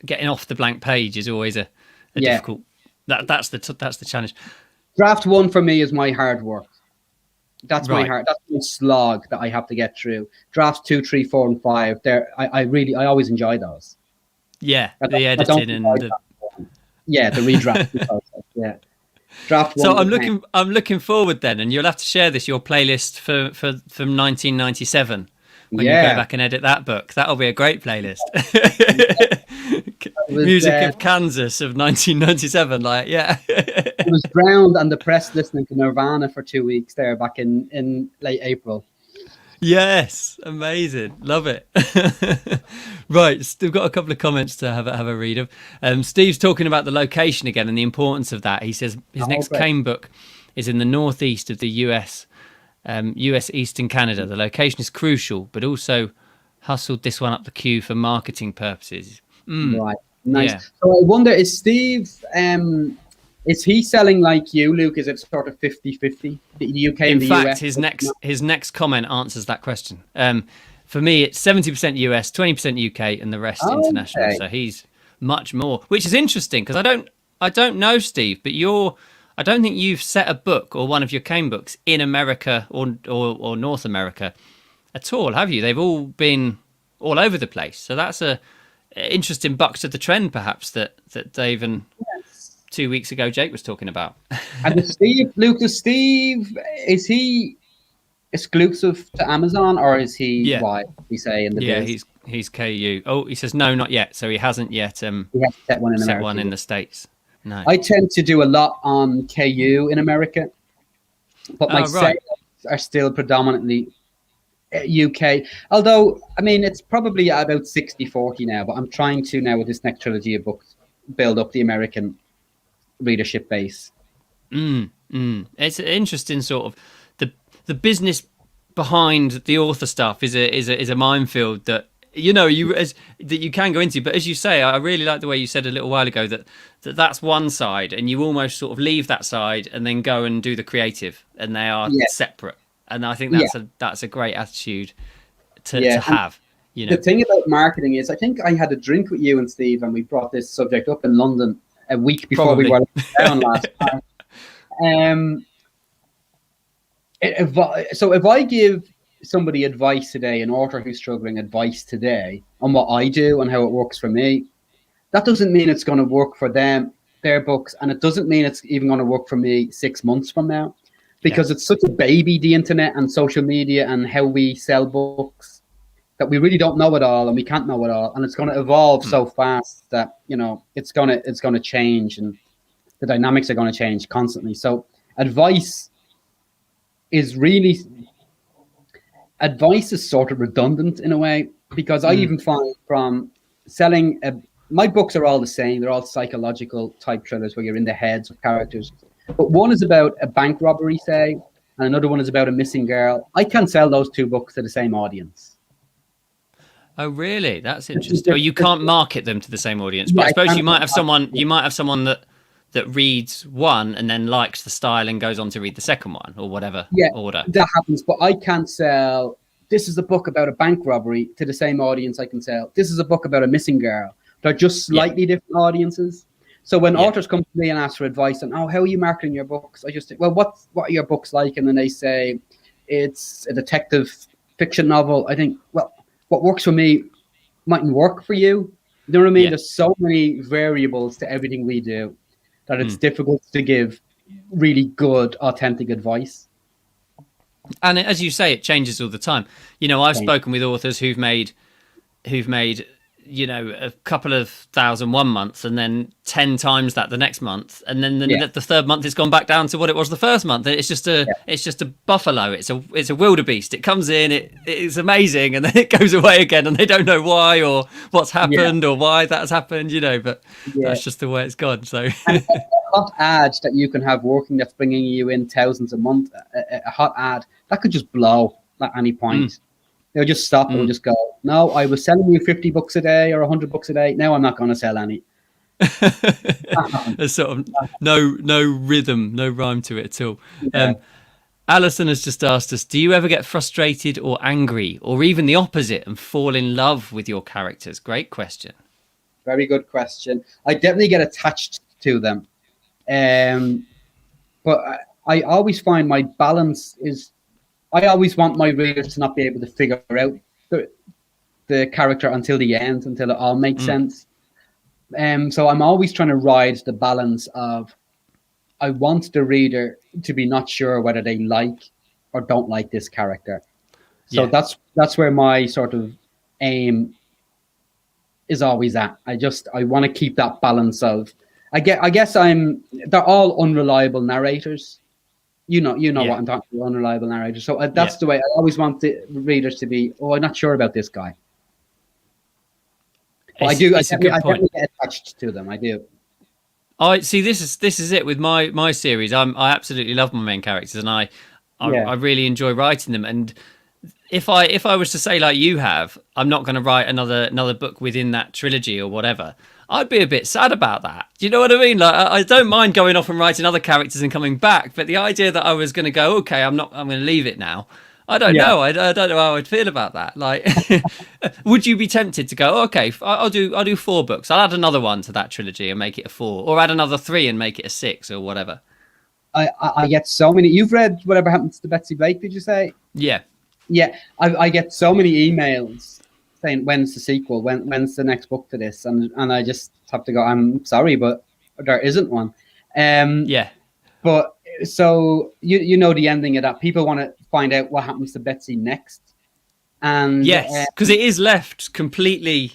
Getting off the blank page is always a difficult. That's the challenge. Draft 1 for me is my hard work. That's my slog that I have to get through. Drafts 2, 3, 4, and 5. I always enjoy those. Yeah, the editing and the redraft process. Yeah. Draft 1. So I'm looking forward then, and you'll have to share your playlist from 1997 when you go back and edit that book. That'll be a great playlist. Music of Kansas of 1997, I was drowned and depressed listening to Nirvana for 2 weeks there back in late April. Yes, amazing, love it. Right, we've got a couple of comments to have a read of. Steve's talking about the location again and the importance of that. He says his next Kane book is in the northeast of the US Eastern Canada. The location is crucial, but also hustled this one up the queue for marketing purposes. Right, nice. Yeah. So I wonder, is Steve, is he selling like you, Luke? Is it sort of 50-50, the UK and the US? In fact, his next comment answers that question. For me, it's 70% US, 20% UK, and the rest international. Okay. So he's much more, which is interesting, because I don't know, Steve, but I don't think you've set a book or one of your Kane books in America or North America at all, have you? They've all been all over the place. So that's interesting bucks of the trend, perhaps, that Dave and 2 weeks ago Jake was talking about. And Steve, is he exclusive to Amazon, or is he what we say in the biz? He's KU. Oh, he says no, not yet. So he hasn't yet he hasn't set one in America. One in the States. No. I tend to do a lot on KU in America, but my sales are still predominantly UK. Although, I mean, it's probably about 60-40 now, but I'm trying to now with this next trilogy of books build up the American readership base. It's an interesting sort of the business behind the author stuff is a minefield that that you can go into. But as you say, I really like the way you said a little while ago that's one side, and you almost sort of leave that side and then go and do the creative, and they are separate. And I think that's a great attitude to have. The thing about marketing is, I think I had a drink with you and Steve, and we brought this subject up in London a week before we were down last time. So if I give somebody advice today, an author who's struggling advice today on what I do and how it works for me, that doesn't mean it's going to work for them, their books, and it doesn't mean it's even going to work for me 6 months from now, because it's such a baby, the internet and social media and how we sell books, that we really don't know it all, and we can't know it all, and it's going to evolve so fast that it's going to change, and the dynamics are going to change constantly. So advice is sort of redundant in a way, because I even find from selling my books are all the same. They're all psychological type thrillers where you're in the heads of characters, but one is about a bank robbery, say, and another one is about a missing girl. I can't sell those two books to the same audience. Oh, really? That's interesting. Or you can't market them to the same audience. But I suppose you might have someone that reads one and then likes the style and goes on to read the second one, or whatever order. That happens, but I can't sell, this is a book about a bank robbery, to the same audience I can sell, this is a book about a missing girl. They're just slightly different audiences. So when authors come to me and ask for advice on, how are you marketing your books? I just think, well, what are your books like? And then they say, it's a detective fiction novel. I think, well, what works for me mightn't work for you. You know what I mean? There's so many variables to everything we do that it's difficult to give really good, authentic advice. And as you say, it changes all the time. I've spoken with authors who've made a couple of thousand one month, and then 10 times that the next month, and then the third month it's gone back down to what it was the first month. It's just a buffalo. It's a wildebeest. It comes in, it's amazing, and then it goes away again, and they don't know why or what's happened or why that's happened. But that's just the way it's gone. So and a hot ad that you can have working that's bringing you in thousands a month, a hot ad that could just blow at any point. They'll just stop and just go, no, I was selling you 50 books a day or 100 books a day. Now I'm not going to sell any. There's sort of no rhythm, no rhyme to it at all. Alison has just asked us, do you ever get frustrated or angry, or even the opposite, and fall in love with your characters? Great question. Very good question. I definitely get attached to them. But I always find my balance is, I always want my readers to not be able to figure out the character until the end, until it all makes sense. So I'm always trying to ride the balance of, I want the reader to be not sure whether they like or don't like this character. So that's where my sort of aim is always at. I want to keep that balance of, I guess they're all unreliable narrators. You know what I'm talking about, unreliable narrator. So that's the way I always want the readers to be, I'm not sure about this guy. I definitely get attached to them. I do. I see. This is it with my series. I absolutely love my main characters, and I really enjoy writing them. And if I was to say, like you have, I'm not going to write another book within that trilogy or whatever, I'd be a bit sad about that. Do you know what I mean? Like, I don't mind going off and writing other characters and coming back, but the idea that I was going to go, okay, I'm going to leave it now. I don't know. I don't know how I'd feel about that. Like, would you be tempted to go, okay, I'll do 4 books. I'll add another one to that trilogy and make it a 4, or add another 3 and make it a 6 or whatever. I get so many. You've read Whatever Happens to Betsy Blake, did you say? Yeah. Yeah. I get so many emails saying, "When's the sequel? When's the next book to this?" And I just have to go, "I'm sorry, but there isn't one." Yeah. But so you know the ending of that. People want to find out what happens to Betsy next, and Yes, because it is left completely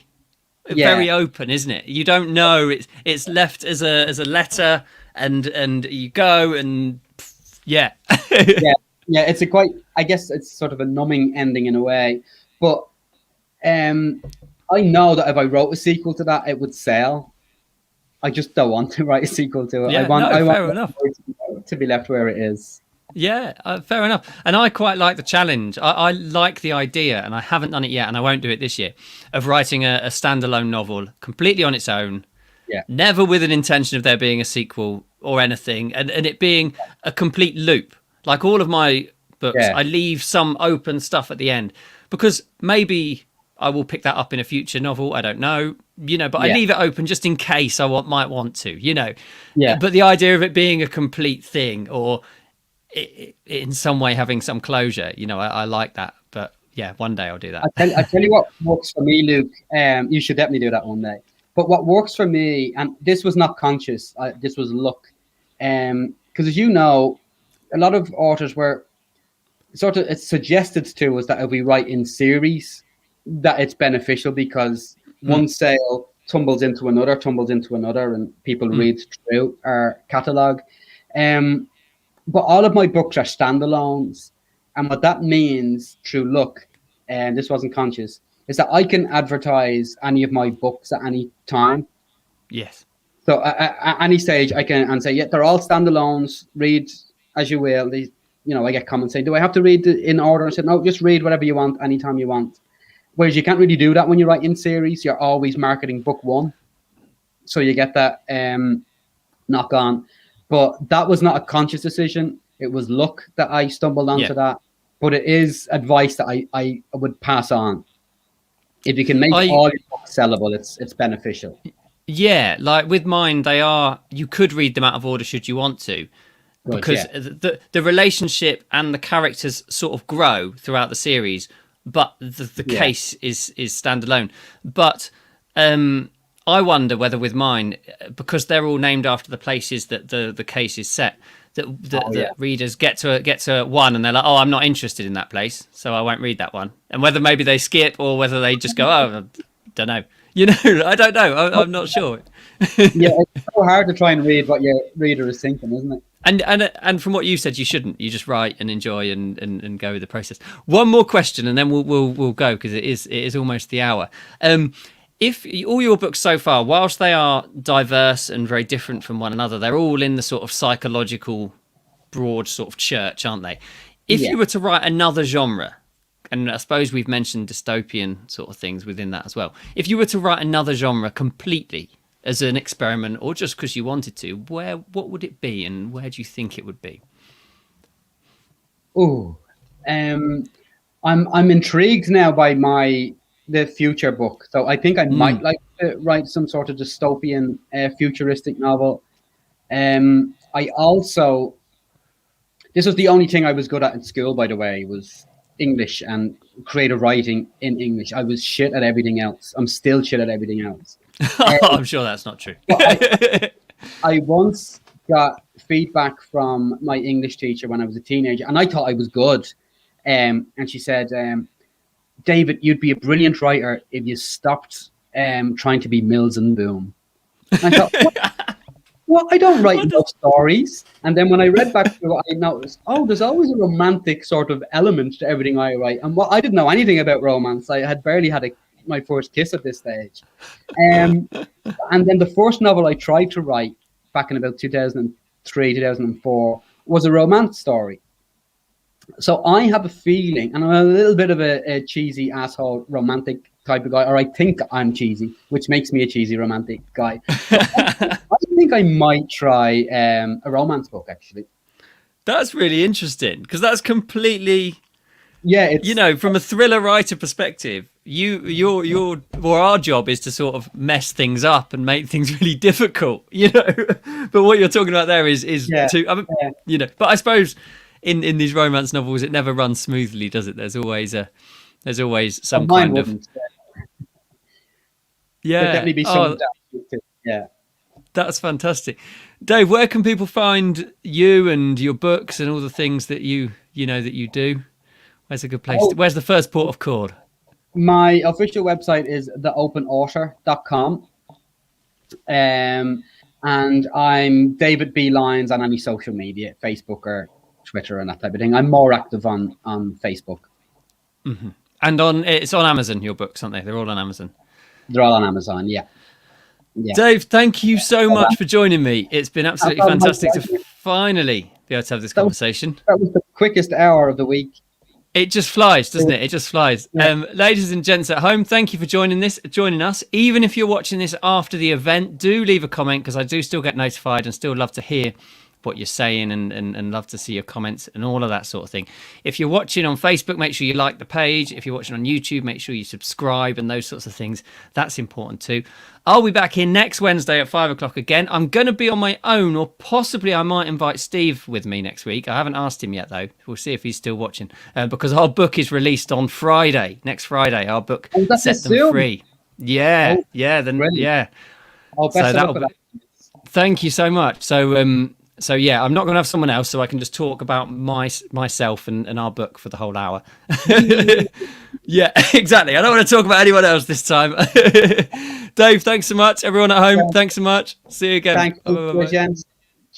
very open, isn't it? You don't know. It's left as a letter, and you go and yeah. Yeah. It's a quite. I guess it's sort of a numbing ending in a way, but I know that if I wrote a sequel to that, it would sell. I just don't want to write a sequel to it. Yeah, I want fair enough. to be left where it is. Yeah, fair enough. And I quite like the challenge. I like the idea, and I haven't done it yet, and I won't do it this year, of writing a standalone novel completely on its own. Yeah. Never with an intention of there being a sequel or anything, and it being a complete loop. Like all of my books, I leave some open stuff at the end because maybe I will pick that up in a future novel. I don't know, but I leave it open just in case I might want to, Yeah. But the idea of it being a complete thing or it in some way having some closure, I like that. But yeah, one day I'll do that. I tell you what works for me, Luke. You should definitely do that one day. But what works for me, and this was not conscious, this was luck, because as you know, a lot of authors were sort of it's suggested to us that if we write in series, that it's beneficial because one sale tumbles into another, and people read through our catalogue. But all of my books are standalones, and what that means through luck, and this wasn't conscious, is that I can advertise any of my books at any time. Yes. So at any stage, I can say, yeah, they're all standalones. Read as you will. I get comments saying, do I have to read in order? I said, no, just read whatever you want, anytime you want. Whereas you can't really do that when you write in series. You're always marketing book one. So you get that knock on. But that was not a conscious decision. It was luck that I stumbled onto that. But it is advice that I would pass on. If you can make all your books sellable, it's beneficial. Yeah, like with mine, you could read them out of order should you want to. Because the relationship and the characters sort of grow throughout the series, but the case is standalone. But I wonder whether with mine, because they're all named after the places that the case is set, that readers get to one and they're like, oh, I'm not interested in that place, so I won't read that one. And whether maybe they skip or whether they just go, oh, I don't know. I don't know. I'm not sure. Yeah, it's so hard to try and read what your reader is thinking, isn't it? And from what you said, you shouldn't. You just write and enjoy and go with the process. One more question, and then we'll go because it is almost the hour. If all your books so far, whilst they are diverse and very different from one another, they're all in the sort of psychological, broad sort of church, aren't they? If you were to write another genre, and I suppose we've mentioned dystopian sort of things within that as well. If you were to write another genre completely as an experiment, or just because you wanted to, what would it be, and where do you think it would be? Oh, I'm intrigued now by the future book. So I think I might like to write some sort of dystopian, futuristic novel. I also, this was the only thing I was good at in school, by the way, was English and creative writing in English. I was shit at everything else. I'm still shit at everything else. I'm sure that's not true. I once got feedback from my English teacher when I was a teenager, and I thought I was good. And she said, David, you'd be a brilliant writer if you stopped trying to be Mills and Boon. And I thought, what? I don't write no stories. And then when I read back through it, I noticed, there's always a romantic sort of element to everything I write. And I didn't know anything about romance. I had barely had my first kiss at this stage. And then the first novel I tried to write back in about 2003, 2004 was a romance story. So I have a feeling, and I'm a little bit of a cheesy asshole romantic type of guy, or I think I'm cheesy, which makes me a cheesy romantic guy. I think I might try a romance book, actually. That's really interesting, because that's completely... Yeah, it's, from a thriller writer perspective, our job is to sort of mess things up and make things really difficult, But what you're talking about there is But I suppose in these romance novels, it never runs smoothly, does it? There's always some kind of. Yeah. There'll definitely be some. Yeah. That's fantastic. Dave, where can people find you and your books and all the things that you do? Where's a good place? Where's the first port of call? My official website is theopenauthor.com. And I'm David B. Lyons on any social media, Facebook or Twitter and that type of thing. I'm more active on Facebook. Mm-hmm. And it's on Amazon, your books, aren't they? They're all on Amazon. They're all on Amazon, yeah. Dave, thank you so much for joining me. It's been absolutely fantastic to finally be able to have this conversation. That was the quickest hour of the week. It just flies, doesn't it? It just flies. Yeah. Ladies and gents at home, thank you for joining us. Even if you're watching this after the event, do leave a comment, because I do still get notified and still love to hear what you're saying and love to see your comments and all of that sort of thing. If you're watching on Facebook, make sure you like the page. If you're watching on YouTube, make sure you subscribe and those sorts of things. That's important too. I'll be back here next Wednesday at 5 o'clock again. I'm going to be on my own, or possibly I might invite Steve with me next week. I haven't asked him yet, though. We'll see if he's still watching, because our book is released on Friday, next Friday. Our book, Set Them Free. Yeah. Oh, thank you so much. So yeah, I'm not going to have someone else, so I can just talk about myself and our book for the whole hour. Yeah, exactly. I don't want to talk about anyone else this time. Dave, thanks so much. Everyone at home, thanks so much. See you again. Thanks, James.